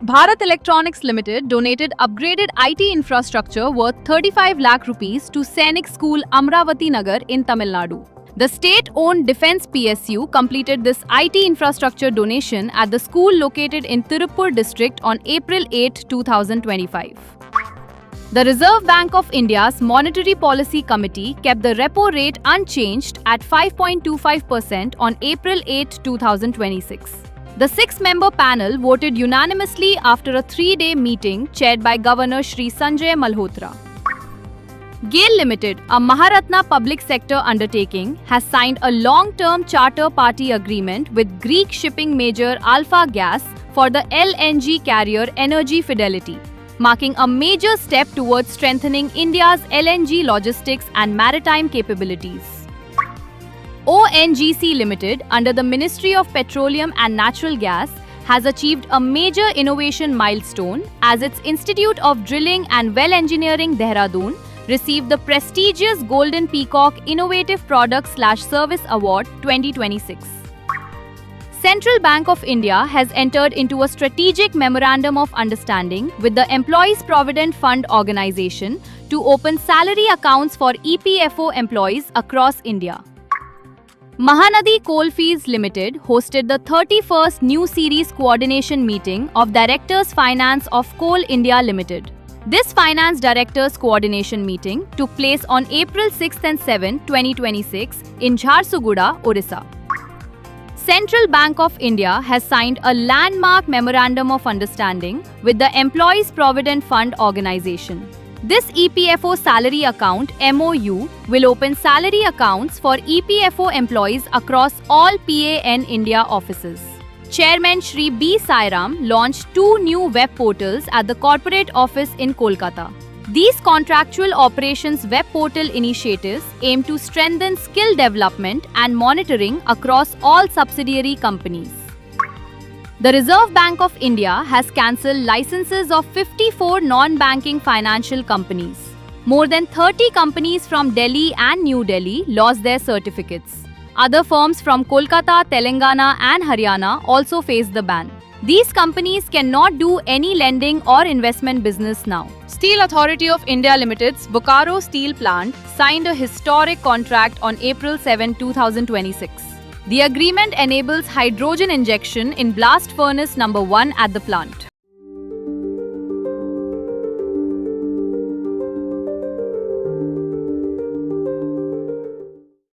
Bharat Electronics Limited donated upgraded IT infrastructure worth 35 lakh rupees to Sainik School Amravati Nagar in Tamil Nadu. The state-owned Defence PSU completed this IT infrastructure donation at the school located in Tirupur district on April 8, 2025. The Reserve Bank of India's Monetary Policy Committee kept the repo rate unchanged at 5.25% on April 8, 2026. The six-member panel voted unanimously after a three-day meeting chaired by Governor Shri Sanjay Malhotra. GAIL Limited, a Maharatna public sector undertaking, has signed a long-term charter party agreement with Greek shipping major Alpha Gas for the LNG carrier Energy Fidelity, marking a major step towards strengthening India's LNG logistics and maritime capabilities. ONGC Limited, under the Ministry of Petroleum and Natural Gas, has achieved a major innovation milestone as its Institute of Drilling and Well Engineering Dehradun received the prestigious Golden Peacock Innovative Product/Service Award 2026. Central Bank of India has entered into a strategic memorandum of understanding with the Employees Provident Fund Organization to open salary accounts for EPFO employees across India. Mahanadi Coalfields Limited hosted the 31st New Series Coordination Meeting of Directors Finance of Coal India Limited. This Finance Directors Coordination Meeting took place on April 6 and 7, 2026 in Jharsuguda, Orissa. Central Bank of India has signed a landmark Memorandum of Understanding with the Employees Provident Fund Organization. This EPFO salary account MOU will open salary accounts for EPFO employees across all PAN India offices. Chairman Shri B. Sairam launched 2 new web portals at the corporate office in Kolkata. These contractual operations web portal initiatives aim to strengthen skill development and monitoring across all subsidiary companies. The Reserve Bank of India has cancelled licenses of 54 non-banking financial companies. More than 30 companies from Delhi and New Delhi lost their certificates. Other firms from Kolkata, Telangana and Haryana also face the ban. These companies cannot do any lending or investment business now. Steel Authority of India Limited's Bokaro Steel Plant signed a historic contract on April 7, 2026. The agreement enables hydrogen injection in blast furnace number 1 at the plant.